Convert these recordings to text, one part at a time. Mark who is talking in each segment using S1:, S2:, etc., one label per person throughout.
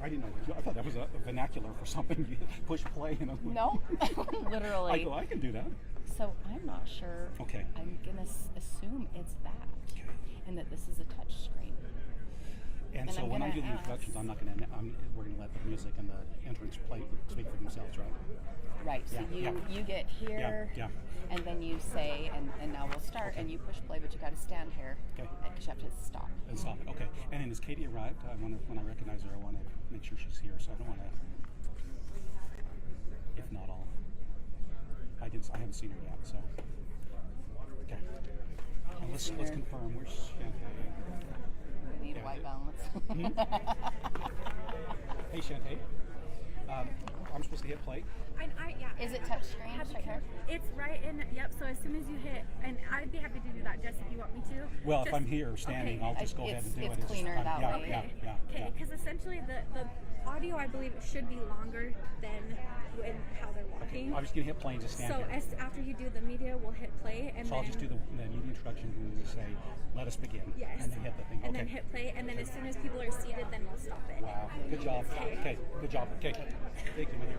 S1: I didn't know. I thought that was a vernacular for something. You push play.
S2: No, literally.
S1: I go, I can do that.
S2: So I'm not sure.
S1: Okay.
S2: I'm gonna assume it's that,
S1: Okay.
S2: and that this is a touch screen.
S1: And so when I do the introductions, we're going to let the music and the entrance speak for themselves, right?
S2: Right. So you get here, and then you say, and now we'll start, and you push play, but you got to stand here,
S1: okay,
S2: because you have to stop.
S1: And stop it. Okay. And then has Katie arrived? When I recognize her, I want to make sure she's here. So I don't want to. If not all, I haven't seen her yet. So okay. And let's confirm. Where's Shantae?
S2: We need a white balance.
S1: Hey Shantae. I'm supposed to hit play.
S2: Is it touch screen?
S3: It's right in. Yep. So as soon as you hit, and I'd be happy to do that, Jess, if you want me to.
S1: Well, if I'm here standing, I'll just go ahead and do it.
S2: It's cleaner that way.
S3: Okay. Because essentially the audio, I believe, should be longer than how they're walking.
S1: Okay. I'm just gonna hit play and just stand here.
S3: So after you do the media, we'll hit play, and
S1: so
S3: then
S1: I'll just do the media introduction when we say, "Let us begin."
S3: Yes.
S1: And then hit the thing.
S3: And then hit play, and then as soon as people are seated, then we'll stop it.
S1: Wow. Good job. Okay. Good job. Okay. Thank you, Mayor.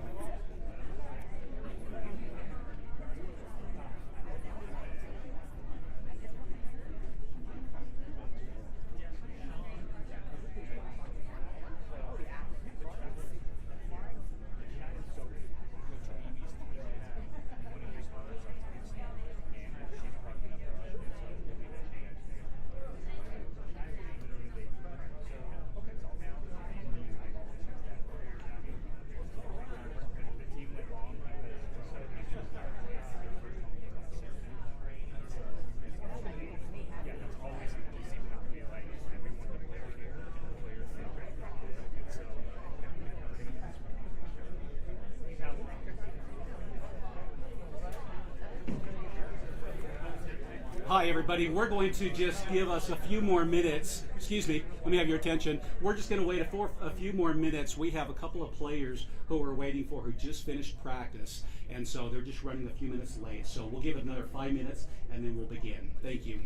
S1: Hi everybody, we're going to just give us a few more minutes. Excuse me, let me have your attention. We're just going to wait a few more minutes. We have a couple of players who are waiting who just finished practice, and so they're just running a few minutes late. So we'll give it another 5 minutes and then we'll begin. Thank you.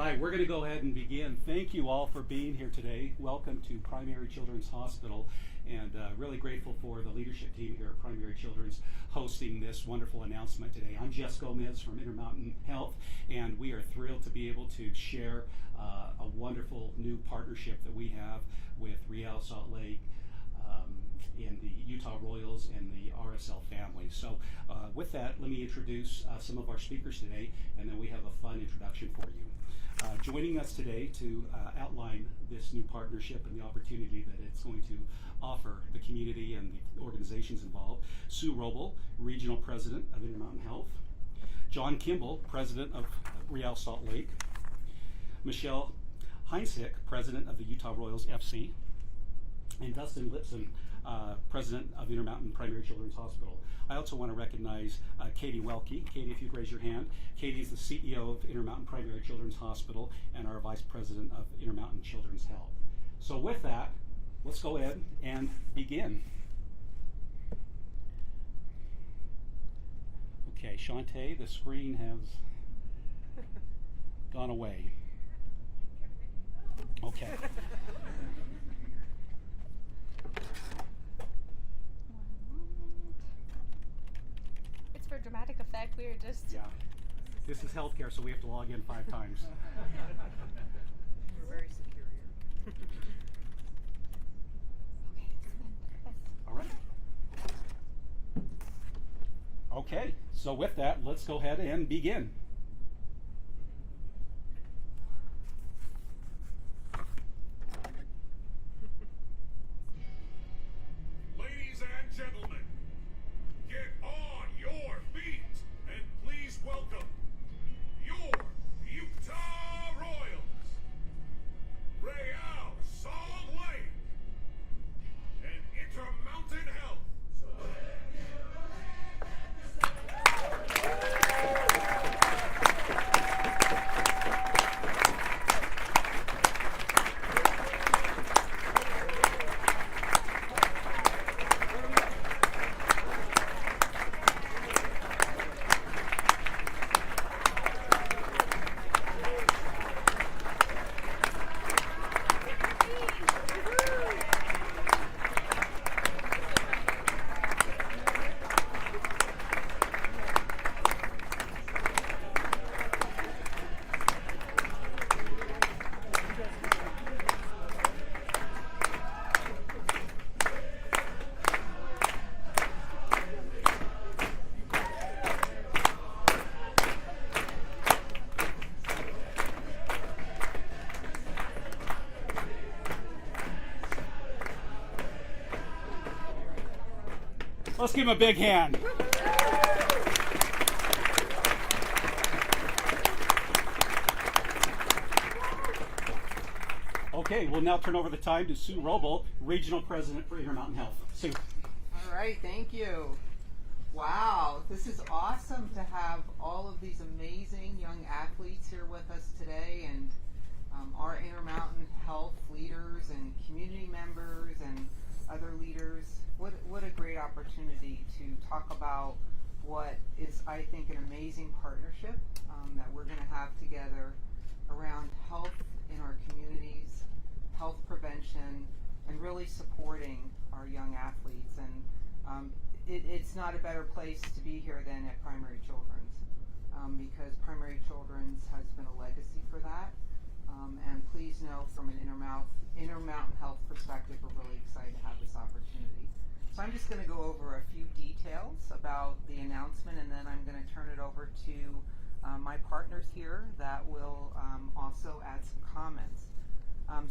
S1: right, we're going to go ahead and begin. Thank you all for being here today. Welcome to Primary Children's Hospital, and really grateful for the leadership team here at Primary Children's hosting this wonderful announcement today. I'm Jess Gomez from Intermountain Health, and we are thrilled to be able to share a wonderful new partnership that we have with Real Salt Lake, in the Utah Royals and the RSL family. So with that, let me introduce some of our speakers today, and then we have a fun introduction for you. Joining us today to outline this new partnership and the opportunity that it's going to offer the community and the organizations involved, Sue Roble, Regional President of Intermountain Health, John Kimball, President of Real Salt Lake, Michelle Heinsick, President of the Utah Royals FC, and Dustin Lipson, President of Intermountain Primary Children's Hospital. I also want to recognize Katie Welke. Katie, if you'd raise your hand. Katie is the CEO of Intermountain Primary Children's Hospital and our Vice President of Intermountain Children's Health. So with that, let's go ahead and begin. Okay, Shantae, the screen has gone away. Okay.
S2: For dramatic effect, we were just...
S1: Yeah. This is healthcare, so we have to log in 5 times.
S2: We're very superior.
S1: All right. Okay, so with that, let's go ahead and begin.
S4: Ladies and gentlemen, get on your feet and please welcome your Utah Royals, Real Salt Lake, and Intermountain Health.
S1: Let's give him a big hand. Okay, we'll now turn over the time to Sue Roble, Regional President for Intermountain Health. Sue.
S5: All right, thank you. Wow, this is awesome to have all of these amazing young athletes here with us today, and our Intermountain Health leaders and community members and other leaders. What a great opportunity to talk about what is, I think, an amazing partnership that we're going to have together around health in our communities, health prevention, and really supporting our young athletes. And it's not a better place to be here than at Primary Children's, because Primary Children's has been a legacy for that. And please know, from an Intermountain Health perspective, we're really excited to have this opportunity. So I'm just going to go over a few details about the announcement, and then I'm going to turn it over to my partners here that will also add some comments.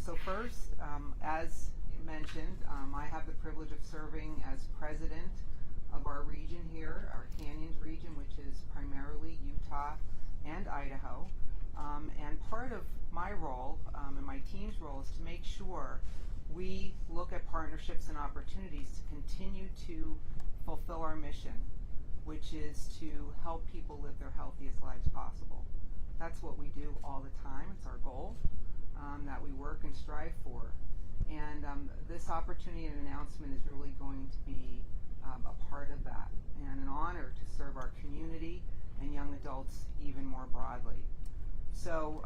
S5: So first, as mentioned, I have the privilege of serving as president of our region here, our Canyons region, which is primarily Utah and Idaho. And part of my role and my team's role is to make sure we look at partnerships and opportunities to continue to fulfill our mission, which is to help people live their healthiest lives possible. That's what we do all the time. It's our goal that we work and strive for. And this opportunity and announcement is really going to be a part of that, and an honor to serve our community and young adults even more broadly. So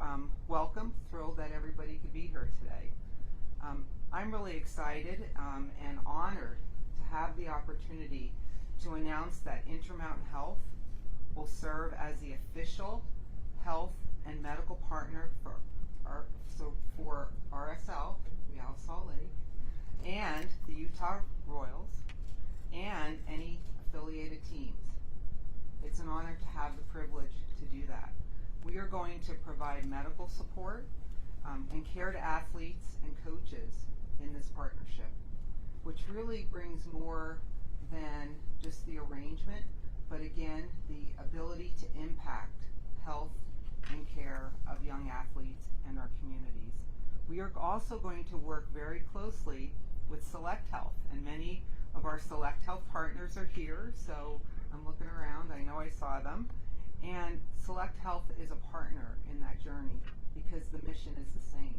S5: welcome, thrilled that everybody could be here today. I'm really excited and honored to have the opportunity to announce that Intermountain Health will serve as the official health and medical partner for RSL, Real Salt Lake, and the Utah Royals, and any affiliated teams. It's an honor to have the privilege to do that. We are going to provide medical support and care to athletes and coaches in this partnership, which really brings more than just the arrangement, but again, the ability to impact health and care of young athletes and our communities. We are also going to work very closely with Select Health, and many of our Select Health partners are here, so I'm looking around, I know I saw them. And Select Health is a partner in that journey because the mission is the same.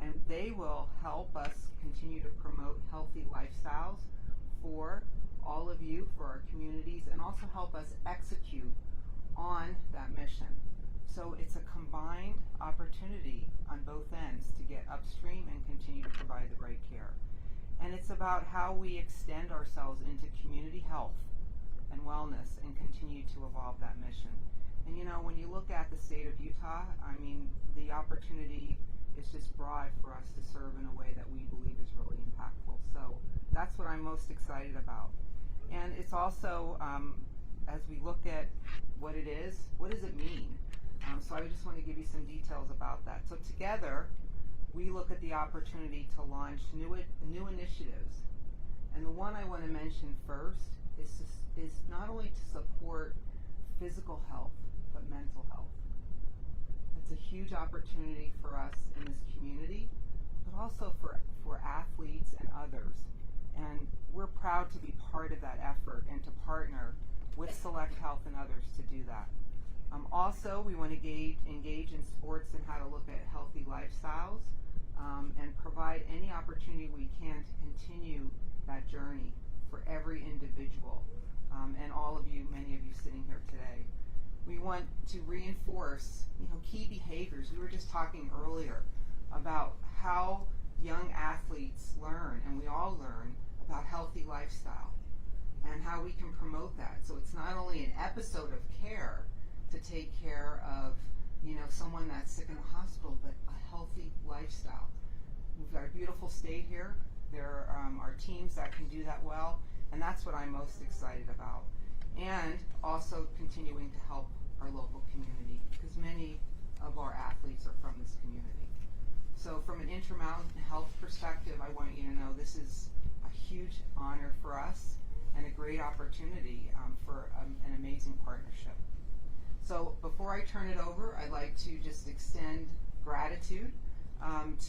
S5: And they will help us continue to promote healthy lifestyles for all of you, for our communities, and also help us execute on that mission. So it's a combined opportunity on both ends to get upstream and continue to provide the right care. And it's about how we extend ourselves into community health and wellness and continue to evolve that mission. And you know, when you look at the state of Utah, I mean, the opportunity is just broad for us to serve in a way that we believe is really impactful. So that's what I'm most excited about. And it's also, as we look at what it is, what does it mean? So I just want to give you some details about that. So together, we look at the opportunity to launch new initiatives. And the one I want to mention first is not only to support physical health, but mental health. It's a huge opportunity for us in this community, but also for athletes and others. And we're proud to be part of that effort and to partner with Select Health and others to do that. Also, we want to engage in sports and how to look at healthy lifestyles and provide any opportunity we can to continue that journey for every individual and all of you, many of you sitting here today. We want to reinforce, key behaviors. We were just talking earlier about how young athletes learn, and we all learn, about healthy lifestyle and how we can promote that. So it's not only an episode of care to take care of, someone that's sick in the hospital, but a healthy lifestyle. We've got a beautiful state here. There are teams that can do that well, and that's what I'm most excited about. And also continuing to help our local community, because many of our athletes are from this community. So from an Intermountain Health perspective, I want you to know this is a huge honor for us and a great opportunity for an amazing partnership. So before I turn it over, I'd like to just extend gratitude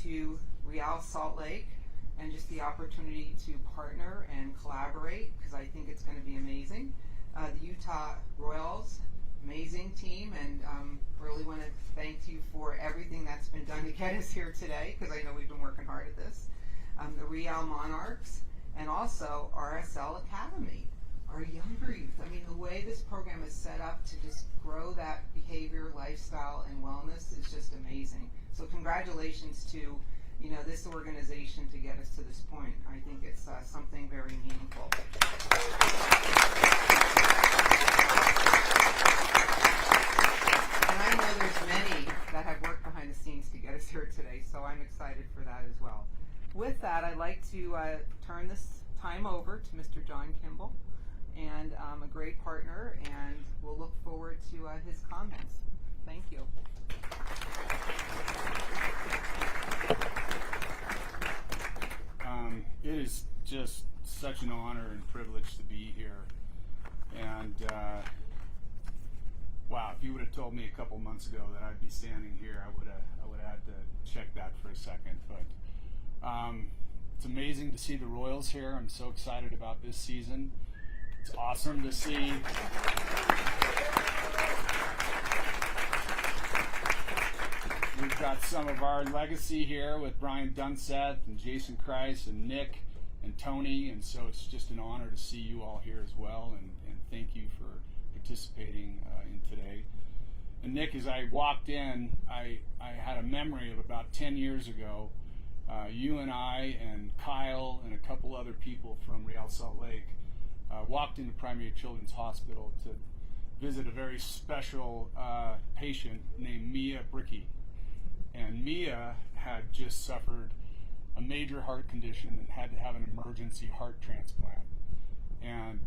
S5: to Real Salt Lake and just the opportunity to partner and collaborate, because I think it's going to be amazing. The Utah Royals, amazing team, and really want to thank you for everything that's been done to get us here today, because I know we've been working hard at this. The Real Monarchs, and also RSL Academy, our younger youth. I mean, the way this program is set up to just grow that behavior, lifestyle, and wellness is just amazing. So congratulations to this organization to get us to this point. I think it's something very meaningful. And I know there's many that have worked behind the scenes to get us here today, so I'm excited for that as well. With that, I'd like to turn this time over to Mr. John Kimball, and a great partner, and we'll look forward to his comments. Thank you.
S6: It is just such an honor and privilege to be here. And wow, if you would have told me a couple months ago that I'd be standing here, I would have had to check that for a second. But it's amazing to see the Royals here. I'm so excited about this season. It's awesome to see. We've got some of our legacy here with Brian Dunseth and Jason Kreis and Nick and Tony, and so it's just an honor to see you all here as well, and thank you for participating in today. And Nick, as I walked in, I had a memory of about 10 years ago. You and I and Kyle and a couple other people from Real Salt Lake walked into Primary Children's Hospital to visit a very special patient named Mia Bricky. And Mia had just suffered a major heart condition and had to have an emergency heart transplant. And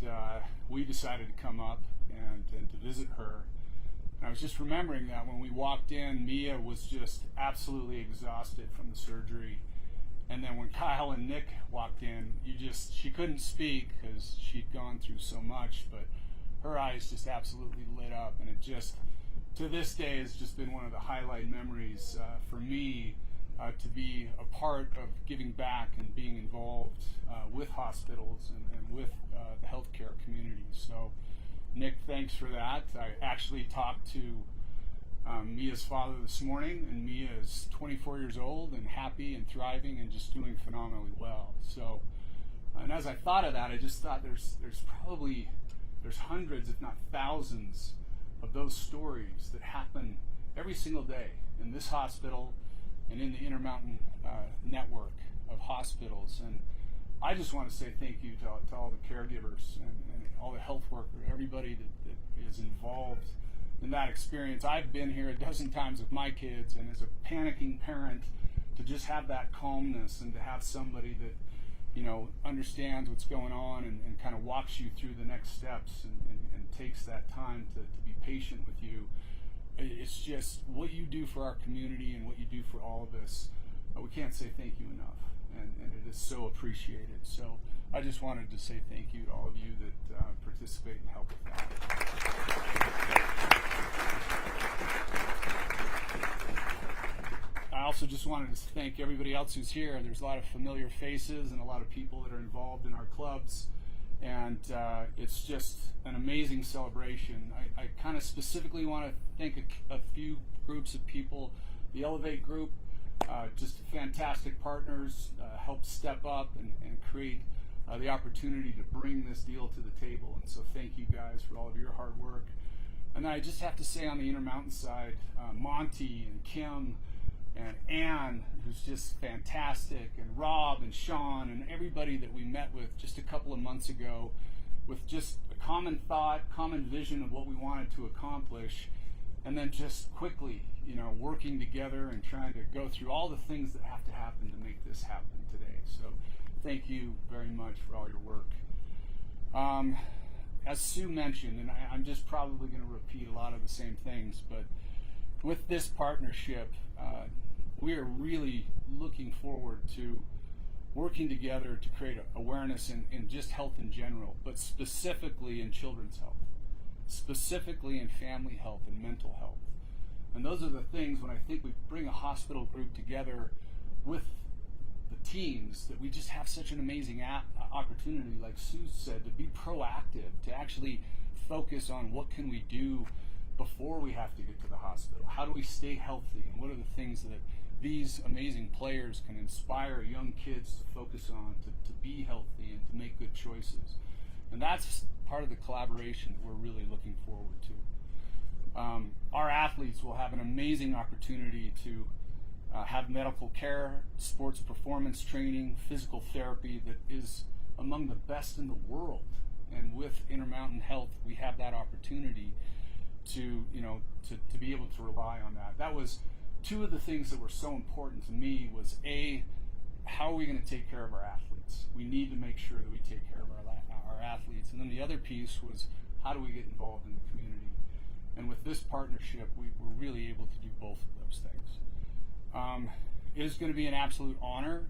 S6: we decided to come up and to visit her. And I was just remembering that when we walked in, Mia was just absolutely exhausted from the surgery. And then when Kyle and Nick walked in, she couldn't speak because she'd gone through so much, but her eyes just absolutely lit up. And it just, to this day, has just been one of the highlight memories for me to be a part of giving back and being involved with hospitals and with the healthcare community. So, Nick, thanks for that. I actually talked to Mia's father this morning, and Mia is 24 years old and happy and thriving and just doing phenomenally well. So, and as I thought of that, I just thought there's hundreds, if not thousands, of those stories that happen every single day in this hospital and in the Intermountain network of hospitals. And I just want to say thank you to all the caregivers and all the health workers, everybody that is involved in that experience. I've been here a dozen times with my kids, and as a panicking parent, to just have that calmness and to have somebody that, you know, understands what's going on and kind of walks you through the next steps and takes that time to be patient with you. It's just what you do for our community and what you do for all of us. We can't say thank you enough, and it is so appreciated. So I just wanted to say thank you to all of you that participate and help with that. I also just wanted to thank everybody else who's here. There's a lot of familiar faces and a lot of people that are involved in our clubs, and it's just an amazing celebration. I kind of specifically want to thank a few groups of people. The Elevate group, just fantastic partners, helped step up and create the opportunity to bring this deal to the table. And so thank you guys for all of your hard work. And I just have to say on the Intermountain side, Monty and Kim and Ann, who's just fantastic, and Rob and Sean and everybody that we met with just a couple of months ago with just a common thought, common vision of what we wanted to accomplish, and then just quickly, you know, working together and trying to go through all the things that have to happen to make this happen today. So thank you very much for all your work. As Sue mentioned, and I'm just probably going to repeat a lot of the same things, but with this partnership, we are really looking forward to working together to create awareness in just health in general, but specifically in children's health, specifically in family health and mental health. And those are the things when I think we bring a hospital group together with the teams, that we just have such an amazing opportunity, like Sue said, to be proactive, to actually focus on what can we do before we have to get to the hospital. How do we stay healthy, and what are the things that these amazing players can inspire young kids to focus on, to be healthy and to make good choices. And that's part of the collaboration that we're really looking forward to. Our athletes will have an amazing opportunity to have medical care, sports performance training, physical therapy that is among the best in the world. And with Intermountain Health, we have that opportunity to be able to rely on that. That was two of the things that were so important to me. Was A, how are we going to take care of our athletes? We need to make sure that we take care of our athletes. And then the other piece was, how do we get involved in the community? And with this partnership, we're really able to do both of those things. It is going to be an absolute honor,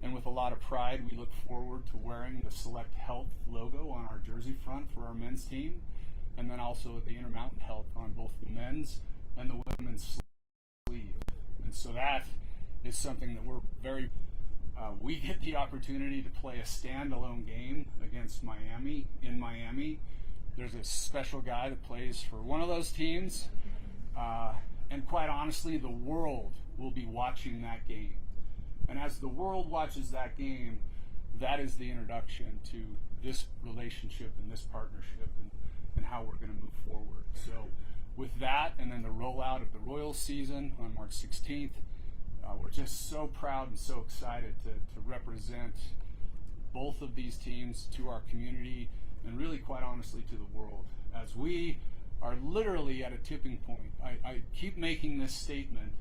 S6: and with a lot of pride, we look forward to wearing the Select Health logo on our jersey front for our men's team, and then also the Intermountain Health on both the men's and the women's sleeve. And so that is something that we're very, we get the opportunity to play a standalone game against Miami in Miami. There's a special guy that plays for one of those teams, and quite honestly, the world will be watching that game. And as the world watches that game, that is the introduction to this relationship and this partnership and how we're going to move forward. So with that, and then the rollout of the Royals season on March 16th, we're just so proud and so excited to represent both of these teams to our community and really, quite honestly, to the world. As we are literally at a tipping point, I keep making this statement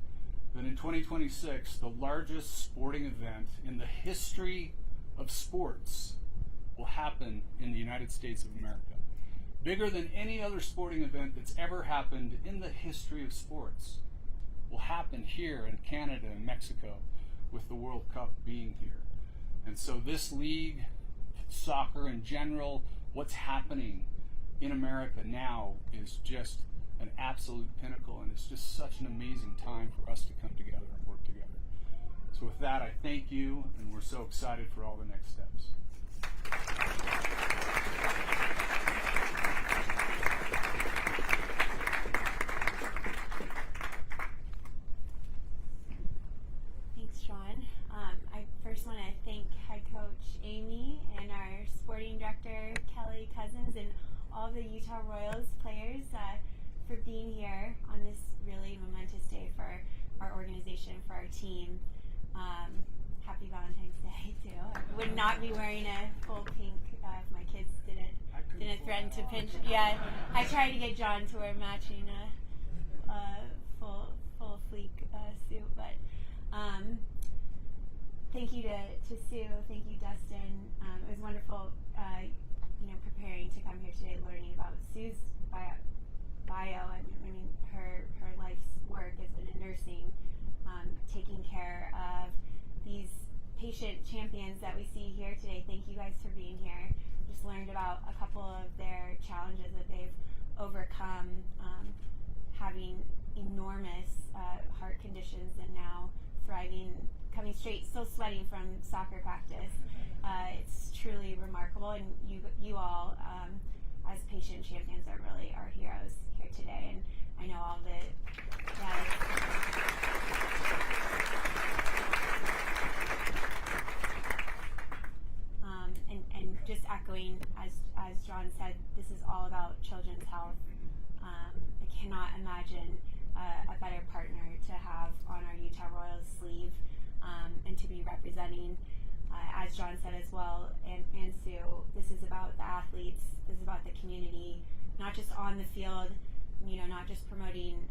S6: that in 2026, the largest sporting event in the history of sports will happen in the United States of America. Bigger than any other sporting event that's ever happened in the history of sports will happen here in Canada and Mexico, with the World Cup being here. And so this league, soccer in general, what's happening in America now is just an absolute pinnacle, and it's just such an amazing time for us to come together and work together. So with that, I thank you, and we're so excited for all the next steps.
S7: Thanks, Sean. I first want to thank head coach Amy and our sporting director Kelly Cousins and all the Utah Royals players for being here on this really momentous day for our organization, for our team. Happy Valentine's Day too. I would not be wearing a full pink if my kids didn't threaten to pinch. Yeah, I tried to get John to wear matching full fleek suit, but thank you to Sue. Thank you, Dustin. It was wonderful, preparing to come here today, learning about Sue's bio. I mean, her life's work has been in nursing, taking care of these patient champions that we see here today. Thank you guys for being here. Just learned about a couple of their challenges that they've overcome, having enormous heart conditions and now thriving, coming straight, still sweating from soccer practice. It's truly remarkable, and you all, as patient champions, are really our heroes here today. And I know all the and just echoing, as John said, this is all about children's health. I cannot imagine a better partner to have on our Utah Royals sleeve, and to be representing, as John said as well, and Sue, this is about the athletes, this is about the community, not just on the field, not just promoting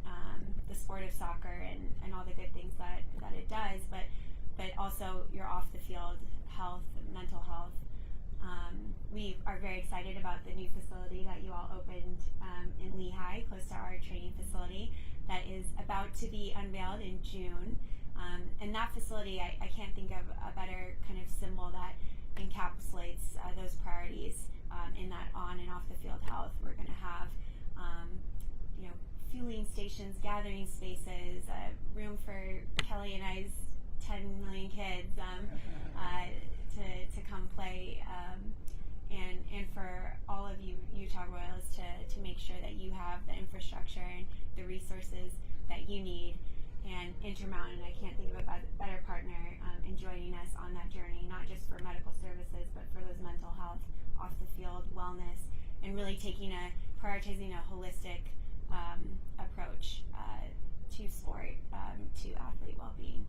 S7: the sport of soccer and all the good things that it does, but also your off the field health, mental health. We are very excited about the new facility that you all opened in Lehigh, close to our training facility, that is about to be unveiled in June. And that facility, I can't think of a better kind of symbol that encapsulates those priorities in that on and off the field health. We're going to have fueling stations, gathering spaces, room for Kelly and I's 10 million kids to come play, and for all of you Utah Royals to make sure that you have the infrastructure and the resources that you need. And Intermountain, I can't think of a better partner in joining us on that journey, not just for medical services, but for those mental health, off the field, wellness, and really prioritizing a holistic approach to sport, to athlete well-being.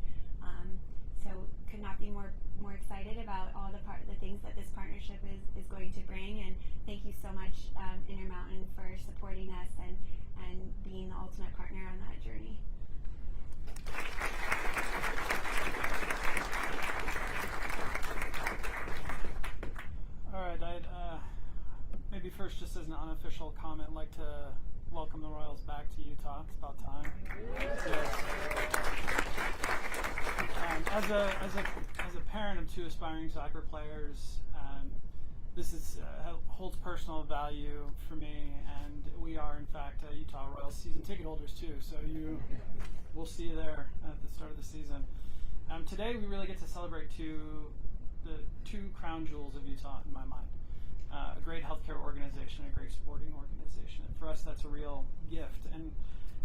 S7: So could not be more excited about all the things that this partnership is going to bring, and thank you so much, Intermountain, for supporting us and being the ultimate partner on that journey.
S8: All right, I'd maybe first, just as an unofficial comment, like to welcome the Royals back to Utah. It's about time. As a parent of two aspiring soccer players, this holds personal value for me, and we are in fact Utah Royals season ticket holders too. So we'll see you there at the start of the season. Today we really get to celebrate the two crown jewels of Utah in my mind. A great healthcare organization, a great sporting organization. And for us, that's a real gift. And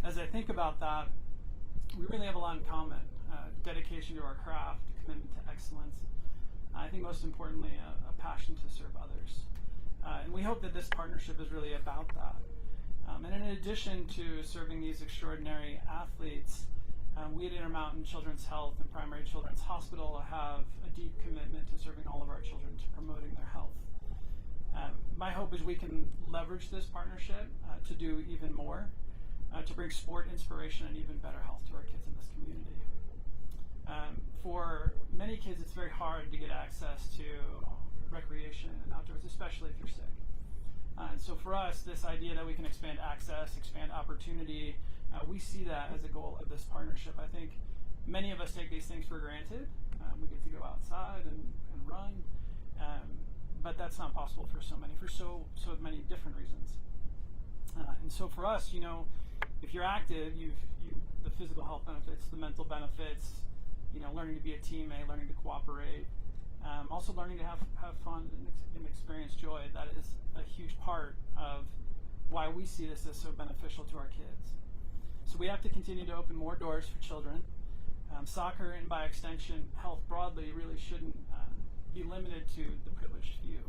S8: as I think about that, we really have a lot in common. Dedication to our craft, commitment to excellence. I think most importantly, a passion to serve others. And we hope that this partnership is really about that. And in addition to serving these extraordinary athletes, we at Intermountain Children's Health and Primary Children's Hospital have a deep commitment to serving all of our children, to promoting their health. My hope is we can leverage this partnership to do even more, to bring sport, inspiration, and even better health to our kids in this community. For many kids, it's very hard to get access to recreation and outdoors, especially if you're sick. And so for us, this idea that we can expand access, expand opportunity, we see that as a goal of this partnership. I think many of us take these things for granted. We get to go outside and run, but that's not possible for so many different reasons. And so for us, if you're active, the physical health benefits, the mental benefits, learning to be a teammate, learning to cooperate, also learning to have fun and experience joy. That is a huge part of why we see this as so beneficial to our kids. So we have to continue to open more doors for children. Soccer, and by extension, health broadly, really shouldn't be limited to the privileged few.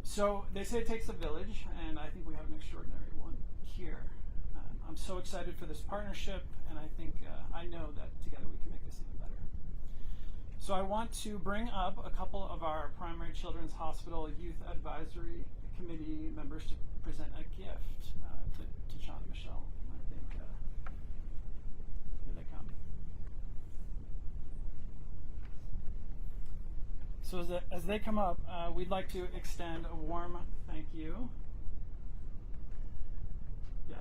S8: So they say it takes a village, and I think we have an extraordinary one here. I'm so excited for this partnership, and I know that together we can make this even better. So I want to bring up a couple of our Primary Children's Hospital Youth Advisory Committee members to present a gift to John and Michelle. Here they come. So as they come up, we'd like to extend a warm thank you. Yeah.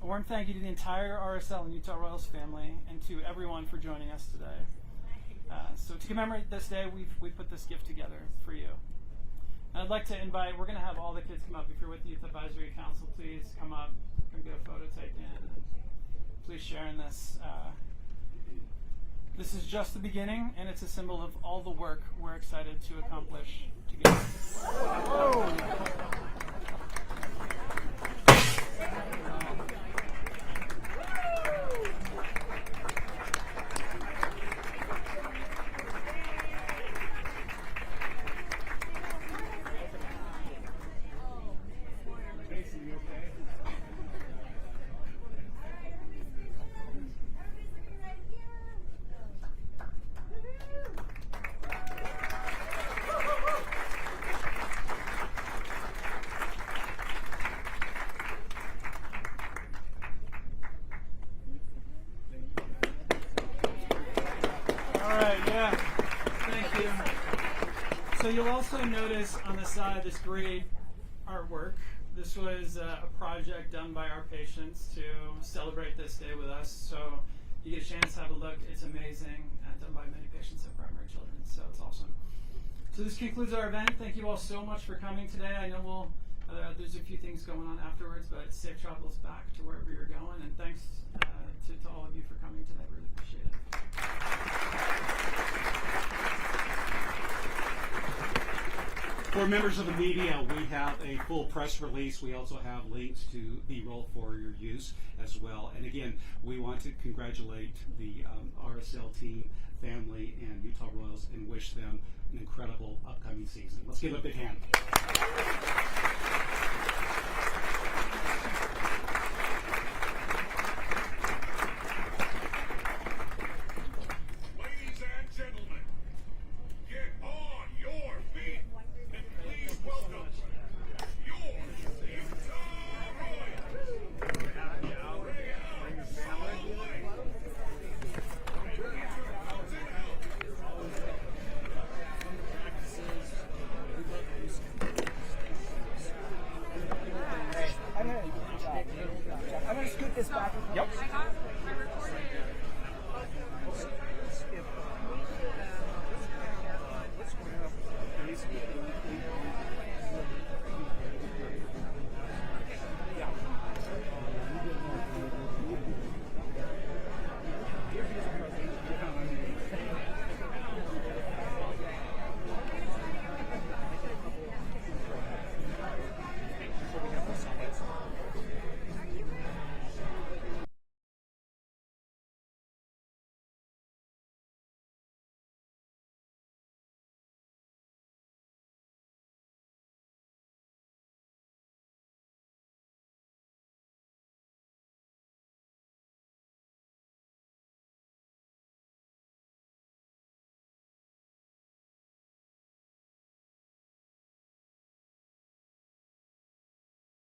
S8: A warm thank you to the entire RSL and Utah Royals family, and to everyone for joining us today. So to commemorate this day, we put this gift together for you. And I'd like to invite, we're going to have all the kids come up. If you're with the Youth Advisory Council, please come up and get a photo taken. Please share in this. This is just the beginning, and it's a symbol of all the work we're excited to accomplish together. Whoa. So you'll also notice on the side this great artwork. This was a project done by our patients to celebrate this day with us. So you get a chance to have a look. It's amazing, done by many patients of primary children. So it's awesome. So this concludes our event. Thank you all so much for coming today. I know there's a few things going on afterwards, but safe travels back to wherever you're going. And thanks to all of you for coming today. Really appreciate it.
S1: For members of the media, we have a full press release. We also have links to B-roll for your use as well. And again, we want to congratulate the RSL team, family, and Utah Royals, and wish them an incredible upcoming season. Let's give them a big hand.